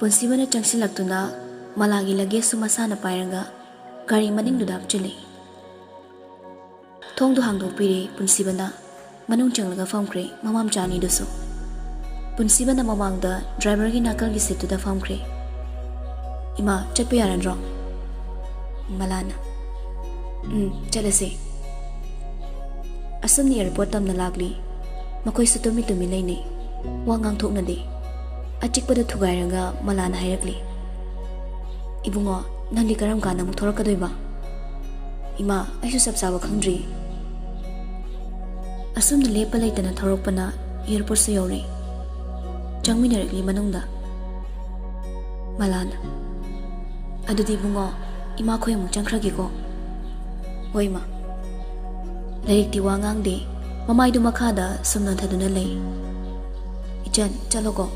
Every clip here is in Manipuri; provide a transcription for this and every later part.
ꯄꯨꯟꯁꯤꯕꯅ ꯆꯪꯁꯤꯜꯂꯛꯇꯨꯅ ꯃꯂꯥꯒꯤ ꯂꯒꯦꯖꯁꯨ ꯃꯁꯥꯅ ꯄꯥꯏꯔꯒ ꯒꯥꯔꯤ ꯃꯅꯤꯡꯗꯨꯗ ꯍꯥꯞꯆꯤꯜꯂꯤ꯫ ꯊꯣꯡꯗꯨ ꯍꯥꯡꯗꯣꯛꯄꯤꯔꯦ ꯄꯨꯟꯁꯤꯕꯅ ꯃꯅꯨꯡ ꯆꯪꯂꯒ ꯐꯝꯈ꯭ꯔꯦ ꯃꯃꯥꯝꯆꯥ ꯑꯅꯤꯗꯨꯁꯨ꯫ ꯄꯨꯟꯁꯤꯕꯅ ꯃꯃꯥꯡꯗ ꯗ꯭ꯔꯥꯏꯚꯔꯒꯤ ꯅꯥꯀꯜꯒꯤ ꯁꯤꯠꯇꯨꯗ ꯐꯝꯈ꯭ꯔꯦ꯫ "ꯏꯃꯥ ꯆꯠꯄ ꯌꯥꯔꯗ꯭ꯔꯣ?" ꯃꯂꯥꯅ "ꯆꯠꯂꯁꯦ." ꯑꯁꯨꯝꯅ ꯑꯦꯌꯔꯄꯣꯔꯠ ꯇꯝꯅ ꯂꯥꯛꯂꯤ꯫ ꯃꯈꯣꯏꯁꯨ ꯇꯨꯃꯤ ꯂꯩꯅꯩ, ꯋꯥ ꯉꯥꯡꯊꯣꯛꯅꯗꯦ꯫ ꯑꯆꯤꯛꯄꯗ ꯊꯨꯒꯥꯏꯔꯒ ꯃꯂꯥꯅ ꯍꯥꯏꯔꯛꯂꯤ, "ꯏꯕꯨꯡꯉꯣ, ꯅꯪꯗꯤ ꯀꯔꯝ ꯀꯥꯟꯗ ꯑꯃꯨꯛ ꯊꯣꯔꯛꯀꯗꯣꯏꯕ?" "ꯏꯃꯥ, ꯑꯩꯁꯨ ꯆꯞ ꯆꯥꯕ ꯈꯪꯗ꯭ꯔꯤ." ꯑꯁꯨꯝꯅ ꯂꯦꯞꯄ ꯂꯩꯇꯅ ꯊꯧꯔꯛꯄꯅ ꯑꯦꯌꯔꯄꯣꯔꯠꯁꯨ ꯌꯧꯔꯦ꯫ ꯆꯪꯃꯤꯟꯅꯔꯛꯂꯤ ꯃꯅꯨꯡꯗ꯫ ꯃꯂꯥꯅ, "ꯑꯗꯨꯗꯤ ꯏꯕꯨꯡꯉꯣ, ꯏꯃꯥꯈꯣꯏ ꯑꯃꯨꯛ ꯆꯪꯈ꯭ꯔꯒꯦꯀꯣ." "ꯍꯣꯏ ꯃꯥ." ꯂꯥꯏꯔꯤꯛꯇꯤ ꯋꯥ ꯉꯥꯡꯗꯦ, ꯃꯃꯥꯏꯗꯨ ꯃꯈꯥꯗ ꯁꯨꯝ ꯅꯣꯟꯊꯗꯨꯅ ꯂꯩ꯫ "ꯏꯆꯟ, ꯆꯠꯂꯣꯀꯣ."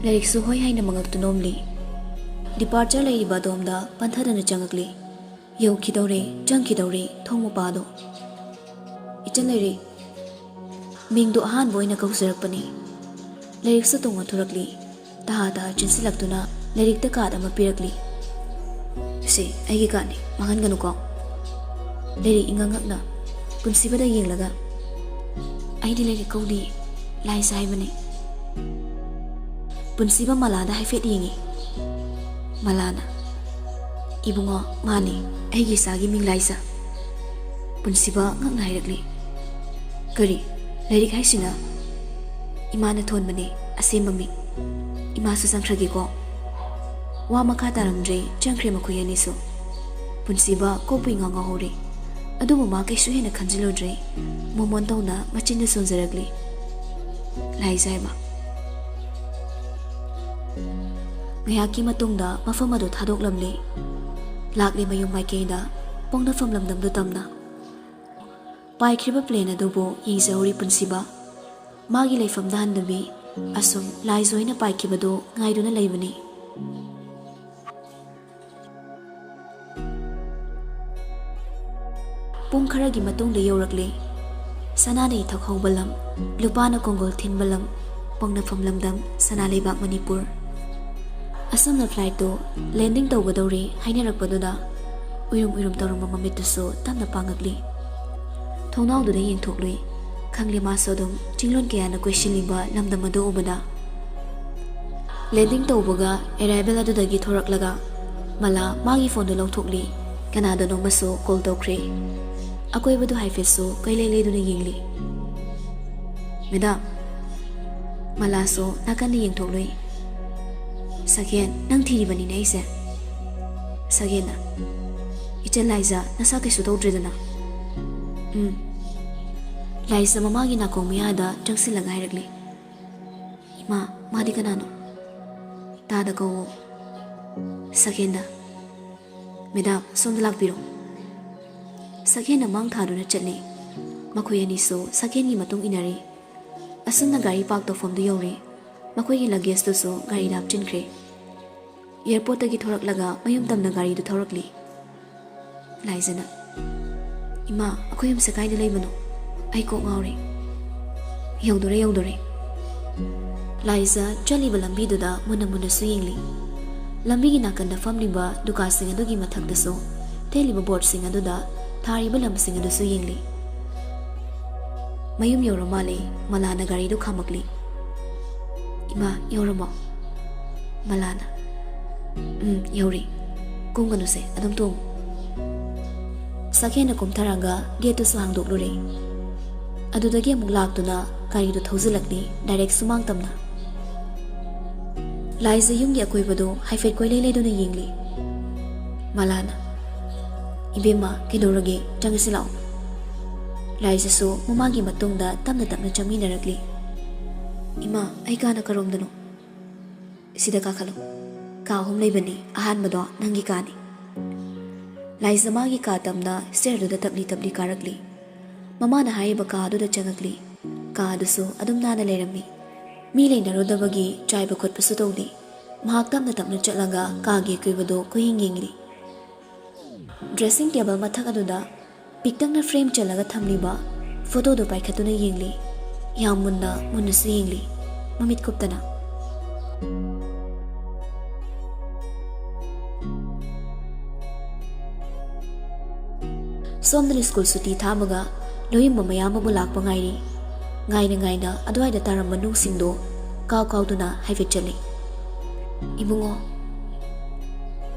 ꯂꯥꯏꯔꯤꯛꯁꯨ ꯍꯣꯏ ꯍꯥꯏꯅ ꯃꯉꯛꯇꯨ ꯅꯣꯝꯂꯤ꯫ ꯗꯤꯄꯥꯔꯆꯔ ꯂꯩꯔꯤꯕ ꯑꯗꯣꯝꯗ ꯄꯟꯊꯗꯅ ꯆꯪꯉꯛꯂꯤ꯫ ꯌꯧꯈꯤꯗꯧꯔꯦ, ꯆꯪꯈꯤꯗꯧꯔꯦ ꯊꯣꯡ ꯃꯄꯥꯗꯣ꯫ "ꯏꯆꯟ ꯂꯩꯔꯤꯛ." ꯃꯤꯡꯗꯣ ꯑꯍꯥꯟꯕ ꯑꯣꯏꯅ ꯀꯧꯖꯔꯛꯄꯅꯤ꯫ ꯂꯥꯏꯔꯤꯛꯁꯨ ꯇꯣꯡꯉ ꯊꯣꯔꯛꯂꯤ꯫ ꯇꯍꯥ ꯆꯤꯟꯁꯤꯜꯂꯛꯇꯨꯅ ꯂꯥꯏꯔꯤꯛꯇ ꯀꯥꯔꯗ ꯑꯃ ꯄꯤꯔꯛꯂꯤ꯫ "ꯁꯤ ꯑꯩꯒꯤ ꯀꯥꯔꯗꯅꯤ, ꯃꯥꯡꯍꯟꯒꯅꯨꯀꯣ." ꯂꯥꯏꯔꯤꯛ ꯏꯉꯛꯉꯛꯅ ꯄꯨꯟꯁꯤꯕꯗ ꯌꯦꯡꯂꯒ, "ꯑꯩꯗꯤ ꯂꯥꯏꯔꯤꯛ ꯀꯧꯗꯤꯌꯦ, ꯂꯥꯏꯖ ꯍꯥꯏꯕꯅꯤ." ꯄꯨꯟꯁꯤꯕ ꯃꯂꯥꯗ ꯍꯥꯏꯐꯦꯠ ꯌꯦꯡꯉꯤ꯫ ꯃꯂꯥꯅ, "ꯏꯕꯨꯡꯉꯣ, ꯃꯥꯅꯤ, ꯑꯩꯒꯤ ꯏꯆꯥꯒꯤ ꯃꯤꯡ ꯂꯥꯏꯖ." ꯄꯨꯟꯁꯤꯕ ꯉꯛꯅ ꯍꯥꯏꯔꯛꯂꯤ, "ꯀꯔꯤ, ꯂꯥꯏꯔꯤꯛ ꯍꯥꯏꯁꯤꯅ?" "ꯏꯃꯥꯅ ꯊꯣꯟꯕꯅꯦ, ꯑꯁꯦꯡꯕ ꯃꯤꯡ." "ꯏꯃꯥꯁꯨ ꯆꯪꯈ꯭ꯔꯒꯦꯀꯣ." ꯋꯥ ꯃꯈꯥ ꯇꯥꯔꯝꯗ꯭ꯔꯦ, ꯆꯪꯈ꯭ꯔꯦ ꯃꯈꯣꯏ ꯑꯅꯤꯁꯨ꯫ ꯄꯨꯟꯁꯤꯕ ꯀꯣꯛꯄꯨ ꯏꯉꯥꯎ ꯉꯥꯎꯍꯧꯔꯦ꯫ ꯑꯗꯨꯕꯨ ꯃꯥ ꯀꯩꯁꯨ ꯍꯦꯟꯅ ꯈꯟꯖꯤꯜꯂꯨꯗ꯭ꯔꯦ꯫ ꯃꯣꯃꯣꯟ ꯇꯧꯅ ꯃꯆꯤꯟꯗ ꯁꯣꯟꯖꯔꯛꯂꯤ, "ꯂꯥꯏꯖ ꯍꯥꯏꯕ." ꯉꯥꯏꯍꯥꯛꯀꯤ ꯃꯇꯨꯡꯗ ꯃꯐꯝ ꯑꯗꯨ ꯊꯥꯗꯣꯛꯂꯝꯂꯦ꯫ ꯂꯥꯛꯂꯤ ꯃꯌꯨꯝ ꯃꯥꯏꯀꯩꯗ ꯄꯣꯡꯅꯐꯝ ꯂꯝꯗꯝꯗꯨ ꯇꯝꯅ꯫ ꯄꯥꯏꯈ꯭ꯔꯤꯕ ꯄ꯭ꯂꯦꯟ ꯑꯗꯨꯕꯨ ꯌꯦꯡꯖꯍꯧꯔꯤ ꯄꯨꯟꯁꯤꯕ꯫ ꯃꯥꯒꯤ ꯂꯩꯐꯝꯗ ꯍꯟꯗꯕꯤ ꯑꯁꯨꯝ ꯂꯥꯏꯖ ꯑꯣꯏꯅ ꯄꯥꯏꯈꯤꯕꯗꯨ ꯉꯥꯏꯗꯨꯅ ꯂꯩꯕꯅꯤ꯫ ꯄꯨꯡ ꯈꯔꯒꯤ ꯃꯇꯨꯡꯗ ꯌꯧꯔꯛꯂꯦ꯫ ꯁꯅꯥꯅ ꯏꯊꯛ ꯍꯧꯕ ꯂꯝ, ꯂꯨꯄꯥꯅ ꯀꯣꯡꯒꯣꯜ ꯊꯤꯟꯕ ꯂꯝ, ꯄꯣꯡꯅꯐꯝ ꯂꯝꯗꯝ, ꯁꯅꯥ ꯂꯩꯕꯥꯛ ꯃꯅꯤꯄꯨꯔ꯫ ꯑꯁꯨꯝꯅ ꯐ꯭ꯂꯥꯏꯠꯇꯨ ꯂꯦꯟꯗꯤꯡ ꯇꯧꯒꯗꯧꯔꯦ ꯍꯥꯏꯅꯔꯛꯄꯗꯨꯗ ꯎꯏꯔꯨꯝ ꯇꯧꯔꯝꯕ ꯃꯃꯤꯠꯇꯨꯁꯨ ꯇꯞꯅ ꯄꯥꯡꯉꯛꯂꯤ꯫ ꯊꯣꯡꯅꯥꯎꯗꯨꯗ ꯌꯦꯡꯊꯣꯛꯂꯨꯏ꯫ ꯈꯪꯂꯦ ꯃꯥꯁꯨ ꯑꯗꯨꯝ ꯆꯤꯡꯂꯣꯟ ꯀꯌꯥꯅ ꯀꯣꯏꯁꯤꯜꯂꯤꯕ ꯂꯝꯗꯝ ꯑꯗꯨ ꯎꯕꯗ꯫ ꯂꯦꯟꯗꯤꯡ ꯇꯧꯕꯒ ꯑꯦꯔꯥꯏꯚꯦꯜ ꯑꯗꯨꯗꯒꯤ ꯊꯣꯔꯛꯂꯒ ꯃꯂꯥ ꯃꯥꯒꯤ ꯐꯣꯟꯗꯨ ꯂꯧꯊꯣꯛꯂꯤ꯫ ꯀꯅꯥꯗꯅꯣꯃꯁꯨ ꯀꯣꯜ ꯇꯧꯈ꯭ꯔꯦ꯫ ꯑꯀꯣꯏꯕꯗꯨ ꯍꯥꯏꯐꯦꯠꯁꯨ ꯀꯩꯂꯩ ꯂꯩꯗꯨꯅ ꯌꯦꯡꯂꯤ꯫ "ꯃꯦꯗꯥꯝ." ꯃꯂꯥꯁꯨ ꯅꯥꯀꯟꯗ ꯌꯦꯡꯊꯣꯛꯂꯨꯏ꯫ "ꯁꯛꯍꯦꯟ, ꯅꯪ ꯊꯤꯔꯤꯕꯅꯤꯅꯦ ꯑꯩꯁꯦ." ꯁꯛꯍꯦꯟꯅ, "ꯏꯆꯟ ꯂꯥꯏꯖ, ꯅꯁꯥ ꯀꯩꯁꯨ ꯇꯧꯗ꯭ꯔꯦꯗꯅ?" ꯂꯥꯏꯖ ꯃꯃꯥꯒꯤ ꯅꯥꯀꯣꯡ ꯃꯌꯥꯗ ꯆꯪꯁꯤꯜꯂꯒ ꯍꯥꯏꯔꯛꯂꯤ, "ꯏꯃꯥ, ꯃꯥꯗꯤ ꯀꯅꯥꯅꯣ?" "ꯇꯥꯗ ꯀꯧꯋꯣ." ꯁꯛꯍꯦꯟꯅ, "ꯃꯦꯗꯥꯝ, ꯁꯣꯝꯗ ꯂꯥꯛꯄꯤꯔꯣ." ꯁꯛꯍꯦꯟꯅ ꯃꯥꯡ ꯊꯥꯗꯨꯅ ꯆꯠꯂꯤ꯫ ꯃꯈꯣꯏ ꯑꯅꯤꯁꯨ ꯁꯛꯍꯦꯟꯒꯤ ꯃꯇꯨꯡ ꯏꯟꯅꯔꯤ꯫ ꯑꯁꯨꯝꯅ ꯒꯥꯔꯤ ꯄꯥꯔꯛ ꯇꯧꯐꯝꯗꯨ ꯌꯧꯔꯦ꯫ ꯃꯈꯣꯏꯒꯤ ꯂꯒꯦꯖꯇꯨꯁꯨ ꯒꯥꯔꯤꯗ ꯍꯥꯞꯆꯤꯟꯈ꯭ꯔꯦ꯫ ꯑꯦꯌꯔꯄꯣꯔꯠꯇꯒꯤ ꯊꯣꯔꯛꯂꯒ ꯃꯌꯨꯝ ꯇꯝꯅ ꯒꯥꯔꯤꯗꯨ ꯊꯧꯔꯛꯂꯤ꯫ ꯂꯥꯏꯖꯅ, "ꯏꯃꯥ, ꯑꯩꯈꯣꯏ ꯌꯨꯝꯁꯦ ꯀꯥꯏꯗ ꯂꯩꯕꯅꯣ? ꯑꯩ ꯀꯣꯛ ꯉꯥꯎꯔꯦ." ꯌꯧꯗꯣꯔꯦ." ꯂꯥꯏꯖ ꯆꯠꯂꯤꯕ ꯂꯝꯕꯤꯗꯨꯗ ꯃꯨꯟꯅꯁꯨ ꯌꯦꯡꯂꯤ꯫ ꯂꯝꯕꯤꯒꯤ ꯅꯥꯀꯟꯗ ꯐꯝꯂꯤꯕ ꯗꯨꯀꯥꯟꯁꯤꯡ ꯑꯗꯨꯒꯤ ꯃꯊꯛꯇꯁꯨ ꯊꯦꯠꯂꯤꯕ ꯕꯣꯔꯗꯁꯤꯡ ꯑꯗꯨꯗ ꯊꯥꯔꯤꯕ ꯂꯝꯁꯤꯡ ꯑꯗꯨꯁꯨ ꯌꯦꯡꯂꯤ꯫ ꯃꯌꯨꯝ ꯌꯧꯔ ꯃꯥꯜꯂꯦ꯫ ꯃꯂꯥꯅ ꯒꯥꯔꯤꯗꯨ ꯈꯥꯝꯃꯛꯂꯤ꯫ "ꯏꯃꯥ, ꯌꯧꯔꯕꯣ?" ꯃꯂꯥꯅ, ꯌꯧꯔꯦ. ꯀꯨꯝꯒꯅꯨꯁꯦ, ꯑꯗꯨꯝ ꯇꯣꯡꯉꯨ." ꯁꯛꯍꯦꯟꯅ ꯀꯨꯝꯊꯔꯒ ꯒꯦꯠꯇꯨꯁꯨ ꯍꯥꯡꯗꯣꯛꯂꯨꯔꯦ꯫ ꯑꯗꯨꯗꯒꯤ ꯑꯃꯨꯛ ꯂꯥꯛꯇꯨꯅ ꯒꯥꯔꯤꯗꯨ ꯊꯧꯖꯤꯜꯂꯛꯂꯤ ꯗꯥꯏꯔꯦꯛ ꯁꯨꯃꯥꯡ ꯇꯝꯅ꯫ ꯂꯥꯏꯖ ꯌꯨꯝꯒꯤ ꯑꯀꯣꯏꯕꯗꯨ ꯍꯥꯏꯐꯦꯠ ꯀꯣꯏꯂꯩ ꯂꯩꯗꯨꯅ ꯌꯦꯡꯂꯤ꯫ ꯃꯂꯥꯅ, "ꯏꯕꯦꯝꯃ, ꯀꯩꯗꯧꯔꯒꯦ? ꯆꯪꯉꯁꯤ ꯂꯥꯛꯑꯣ." ꯂꯥꯏꯖꯁꯨ ꯃꯃꯥꯒꯤ ꯃꯇꯨꯡꯗ ꯇꯞꯅ ꯆꯪꯃꯤꯟꯅꯔꯛꯂꯤ꯫ "ꯏꯃꯥ, ꯑꯩ ꯀꯥꯅ ꯀꯔꯣꯝꯗꯅꯣ?" "ꯁꯤꯗ ꯀꯥꯈꯠꯂꯣ. ꯀꯥ 3 ꯂꯩꯕꯅꯤ, ꯑꯍꯥꯟꯕꯗꯣ ꯅꯪꯒꯤ ꯀꯥꯅꯤ." ꯂꯥꯏꯖ ꯃꯥꯒꯤ ꯀꯥ ꯇꯝꯅ ꯁ꯭ꯇꯦꯌꯔꯗꯨꯗ ꯇꯞꯂꯤ ꯀꯥꯔꯛꯂꯤ꯫ ꯃꯃꯥꯅ ꯍꯥꯏꯔꯤꯕ ꯀꯥ ꯑꯗꯨꯗ ꯆꯪꯉꯛꯂꯤ꯫ ꯀꯥ ꯑꯗꯨꯁꯨ ꯑꯗꯨꯝ ꯅꯥꯟꯅ ꯂꯩꯔꯝꯃꯤ꯫ ꯃꯤ ꯂꯩꯅꯔꯨꯗꯕꯒꯤ ꯆꯥꯏꯕ ꯈꯣꯠꯄꯁꯨ ꯇꯧꯗꯦ꯫ ꯃꯍꯥꯛ ꯇꯞꯅ ꯆꯠꯂꯒ ꯀꯥꯒꯤ ꯑꯀꯣꯏꯕꯗꯨ ꯀꯨꯌꯦꯡ ꯌꯦꯡꯂꯤ꯫ ꯗ꯭ꯔꯦꯁꯤꯡ ꯇꯦꯕꯜ ꯃꯊꯛ ꯑꯗꯨꯗ ꯄꯤꯛꯇꯛꯅ ꯐ꯭ꯔꯦꯝ ꯆꯜꯂꯒ ꯊꯝꯂꯤꯕ ꯐꯣꯇꯣꯗꯨ ꯄꯥꯏꯈꯠꯇꯨꯅ ꯌꯦꯡꯂꯤ꯫ ꯌꯥꯝ ꯃꯨꯟꯅꯁꯨ ꯌꯦꯡꯂꯤ, ꯃꯃꯤꯠ ꯀꯨꯞꯇꯅ꯫ Somdani school suti thamaga loyimba mayamabu lakpa ngairi. Ngaina adwaida taram manungsingdo kaw-kawduna haifet chali. Ibungo.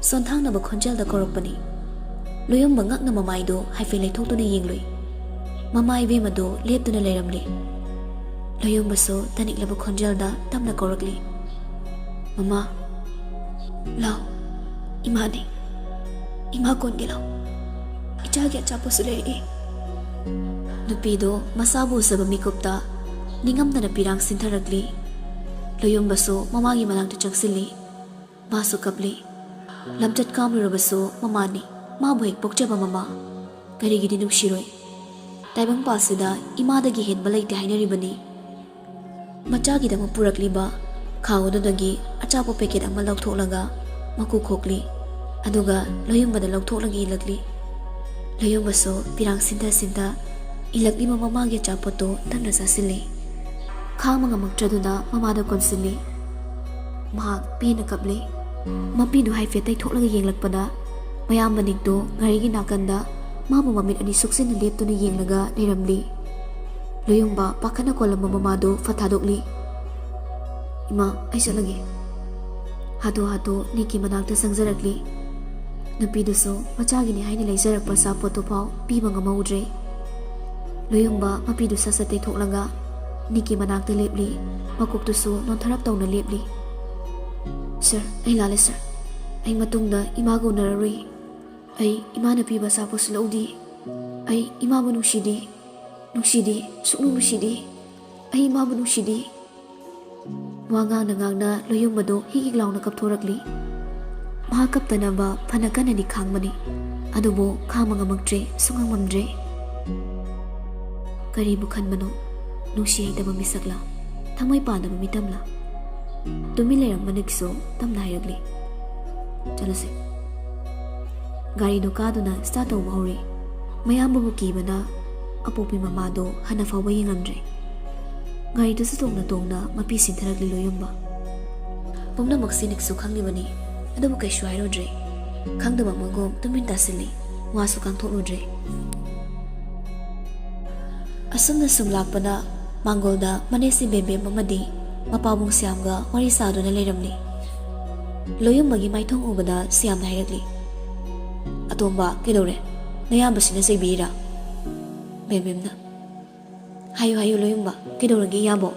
Sonthangna ba khonjelda korokpani. Loyimba ngakna mamaido haife leithokduna yengloi. Mamai bemado leptuna leiramli. Loyimba so taniklaba khonjelda tamna korokli. Mama. Lao. Imani. Ima kongi lao. Ichagi achaposu leiri. Nupido masabu saba mikupta ningamdana pirang sintharakli. Loyimbaso mamagi manangta changsili. Masu kapli. Lamchat kamlurabaso mamani. Mabu hek pokchaba mama. Karigidi nungshiroi. Taibang pasida imadagi henba laite hainaribani. Machagidama purakliba khawdudagi achapo packet ama lauthoklaga maku khokli. Aduga loyumbada lauthoklagi ilakli. Loyumbaso pirang sinta ilakli mamagi achapoto tamna sasili. Khangmanga maktraduna mamada konsili. Mahak pena kapli. Mapidu haife taihthoklaga yenglakpada mayambanikto ngarigi nakanda mabu mamit ani suksina leptuna yenglaga leiramli. Loyumba pakhana kolamba mamado fathadokli. Ima aisalagi. Hato niki manakta sangjarakli. Nupiduso machagini haina leijarakpa sapoto pau piba ngamaudre. Loyumba mapidu sasate thoklaga niki manakta lepli makuktuso nontharap tawna lepli. Sir, ay lale sir. Ay matungda imago nararoi. Ay imana piba sapos laudi. Ay imabu nungshidi. Suknung nungshidi. Ay imabu nungshidi. Wangang na loyumbado higiglaw na kapthorakli. Mahakaptanaba panakanani khangmani. Adubo khamanga magdre sungang mamdre. Karibu khanmano nungshi haitaba misakla. Thamay padaba mitamla. Tumilayang manigso tamna hairagli. Chalase. Gari do kado na start over hori. Mayamba bukiba na apopi mamado hanafawa yengamdre. Gari do sa tongna mapisin tharagli loyumba. Pumna magsinikso khanglibani. Adabu kay shuayrodre. Khangdaba magom tumin tasili. Waso kang thoklodre. Asumna sumlakpada Mangolda manesi bebe mamadi mapabong siyamga wari sado na leiramli. Loyumbagi maithong ubada siyam na hairagli. Atomba kidore nayambasina saybira. Bebemna. Hayo loyumba kidoragi yabo.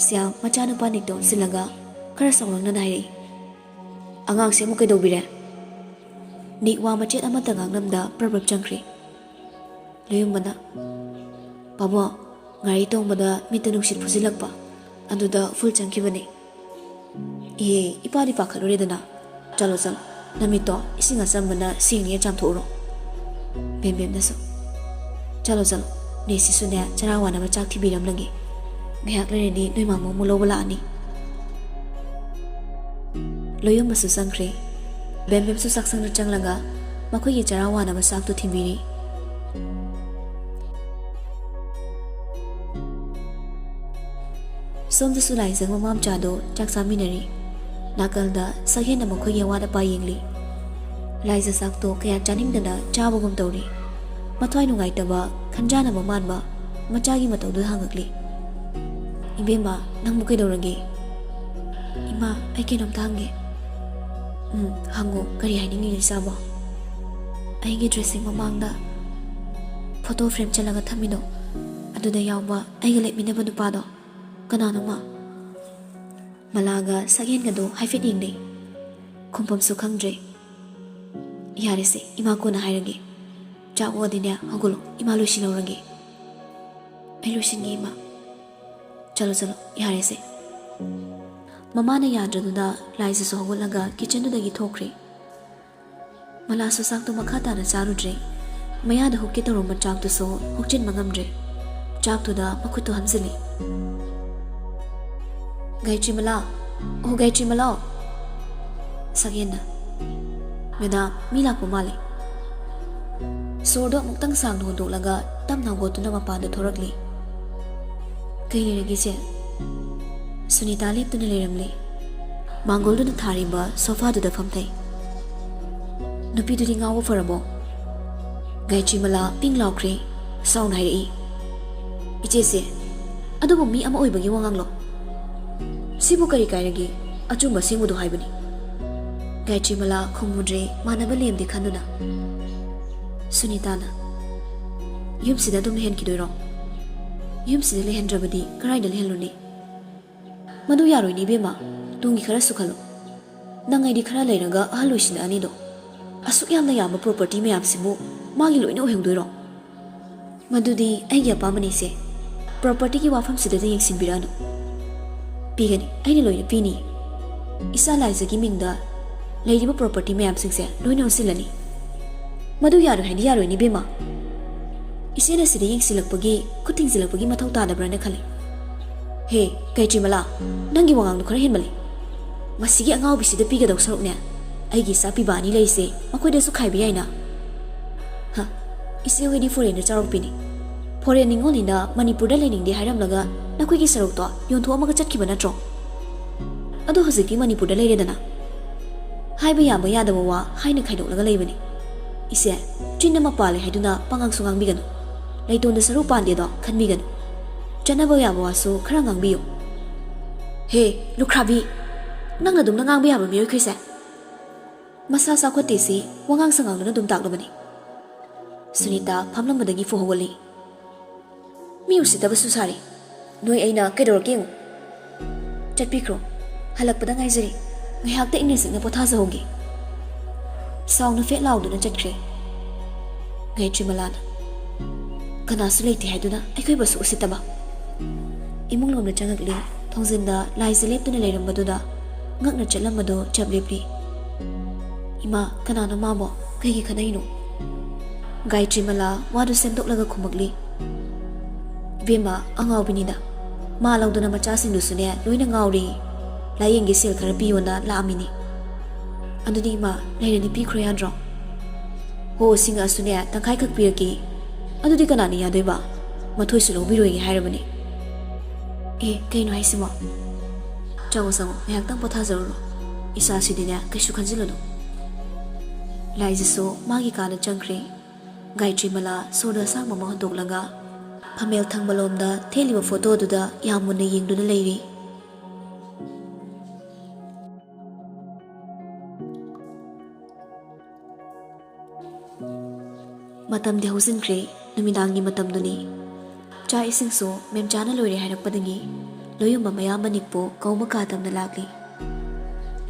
Siyam machano panikto silaga karasawang na nairi. Angang siya mo kidobire. Nikwa machet amatangang namda prabab changkri. Loyumba na. Pabo, ngari tongbada mitanungsit fusilakpa. Aduda full changkibani. Ipadi pakhaluredana. Chalo namito ising asambana singniya chamthoro. Bem naso. Chalo nesi sunya charawana machak thibiram lagi. Ngayak leredi noi mamo mulobala ani. Loyum masu sangkre. Bem su saksang changlaga makoy charawana masak tu thibiri. Somda sulai sang mamam chado chaksa minari. Nakalda sagena makoy yawada pa yingli. Laisa sakto kaya chaningdana chabagum tawri. Matwai nungaitaba khanjana mamanba machagi matawdu hangakli. Ibema nang mukay dawragi. Ima ay kinom tangi. Hango kari hainingi lisabo. Aygi dressing mamangda photo frame chalaga thamino. Aduda yawba ayga lepminaba nupado. Kanano ma? Malaga sagen gado haifit yingli. Kumpam su khangdre. Yarese ima ko na hairagi. Jawo dinya hagulo ima lushi lauragi. Ay lushin gi ima. Chalo yarese. Mama na yadraduna laisa so hagulaga kitchen dagi thokre. Mala so sakto makhata na charudre. Mayada hukki taro machak to so hukchin mangamdre. Chak to da makuto hamzili. Gayatri Mala. Sagena. Madam, mila ko mali. Sordo muktang sang no laga tam na goto na mapada thorakli. Kay lagi siya. Sunita lip to niliramli. Mangoldo na thariba sofa do da famtay. Nupi do ngawo farabo. Gaichi mala ping laukri sound hai iche se adubu mi ama oibagi wangang lo sibu kari kairagi achumba singudu haibani Gaichi mala khumudre manaba lemdi khanduna Sunita na yum sida dum lehen kidoiro yum sida lehen drabadi karai dal heluni madu yaroi ni bema tungi khara sukhalo nangai di khara leiraga aluisin ani do asuk yamna yama property me apsimu magi loina ohengdoiro madudi aigya pamani se property ki wafam sida de yeksin birano pigani aini loina pini isa laisa gi mingda leiriba property me apsingse loina osilani madu yaro haidi yaro ni bema isena sida yeksilakpagi kuting silakpagi mathau tadabrana khali he Gaichi mala nangi wangang no khara henmali masigi angau bisida piga dok sarukne aigi sapi bani leise makoi de su khaibi yaina ha ise wedi foreigner charok pini foreign ningolina manipur da lening de hairam laga nakoi gi saruk to yontho amaga chatkiba natro adu haziki manipur da leire dana haiba yaba yadaba wa haina khaidok laga leibani ise chinna mapale haiduna pangang sungang biganu leiton de saru pande do khanmi gan janaba yaba wasu khara ngang biyo he lukhrabi nangna dum ngang bi yaba mi khoise masa sa khote si wangang sangang na dum tak lobani Sunita phamlam madagi fu hogoli mi usita basu sari noi aina kedor keng chatpikro halak pada ngai jari ngai hakte ingnes na potha sa hogi sound na fe loud na chatkre Gaichi malana kana su leiti haiduna aikhoi basu usitaba imung lom na changakli thongjinda laise leptuna leirambaduna ngakna chalamado chaplepri ima kana na mabo kaigi khanaino Gaichi mala wadu semdok laga khumagli bema angau binida ma lauduna macha sindu sune loina ngauri layenge sel khara piona lamini anduni ma leirani pi khroyadro ho singa sune tangkai khak piraki adudi kanani yadoiba mathoi sulo biroigi hairabani kaino haisimo chago sango yak tang potha zaruro isa sidine kaishu khanjilano laijiso magi kana changkre Gaichi mala soda sang mama doklaga phamel thangbalomda theliba photo duda yamuna yengduna leiri matam de hausinkre numidangni matam duni cha ising so memjana loire hairakpadangi loyumba mayamba nikpo kauma ka tamna lakli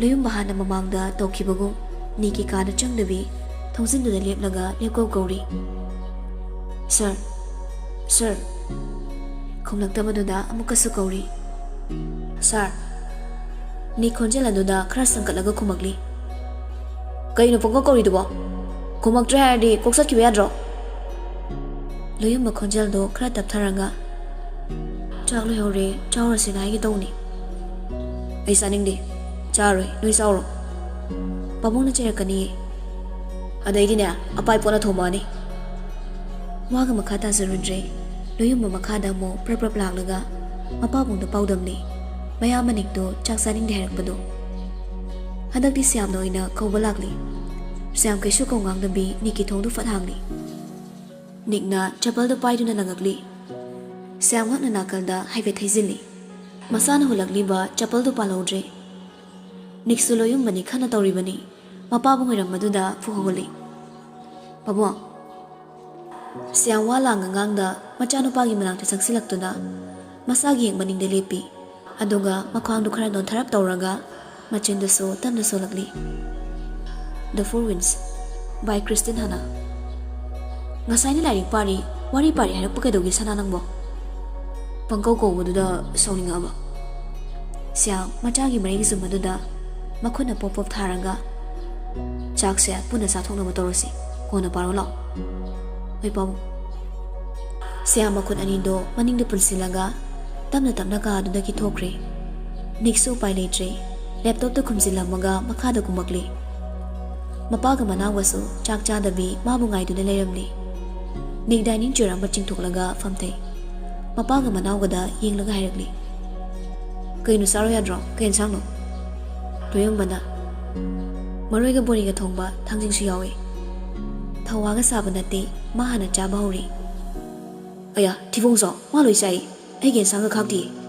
loyumba hana mamangda tokhibago niki kana changdabi thongsin da lepnaga lepkau kauri sir khomlaktabaduda amukasu kauri sir ni khonjeladuda khara sangkatlaga khumagli kaino pongka kauri dubo khumaktre haidi koksat kiba yadro loyumba khonjeldo khara taptharanga chaklo hore chawra sinai gi tawni ai saningdi charoi noi sawro pabungna cherakani adaidine apai pona thomani waga makhata zarundre loyumba makhada mo prap laglaga mapabungda paudamni mayamanikdo chaksaning de harakpado hadakti siam noina kaubalakli siam kaishu kongang dabi niki thongdu fathangli nikna chapal do paiduna langakli siam ngakna nakalda haive thaizili masana hulakli ba chapal do palodre niksu loyumba ni khana tawribani mapabung irammaduda fuhogoli pabo siam wala ngangangda machanupagi manangta saksilaktuna masagi yengmaningde lepi aduga makhwangdu khara don tharap tawraga machindaso tamna solakli The Four Winds by Kristin Hanna ngasaini lairik pari wari pari harak pakadogi sana nangbo pangkau kawududa sawninga aba siam machagi marigi sumaduda makhuna pop tharaga chakse puna sathongna matorosi kona paro law oi pam siam makhun anindo maningde pulsilaga tamna ka aduda ki thokre niksu pai leitre laptop to khumjilamaga makhada kumakli mapaga manawasu chak chadabi mabu ngaiduna leiramli nik dining chair amba chingthoklaga famthei mapaga manawgada yenglaga hairakli kainu saro yadro kain sangno toyong bana maroiga boriga thongba thangjing su yawe ꯊꯋꯥꯒ ꯁꯥꯕ ꯅꯠꯇꯦ ꯃꯥ ꯍꯥꯟꯅ ꯆꯥꯕ ꯍꯧꯔꯦ꯫ ꯑꯌꯥ ꯊꯤꯕꯣꯡ ꯆꯥꯎ ꯃꯥ ꯂꯣꯏ ꯆꯥꯏ ꯑꯩꯒꯤ ꯑꯦꯟꯁꯥꯡꯒ ꯈꯥꯛꯇꯤ꯫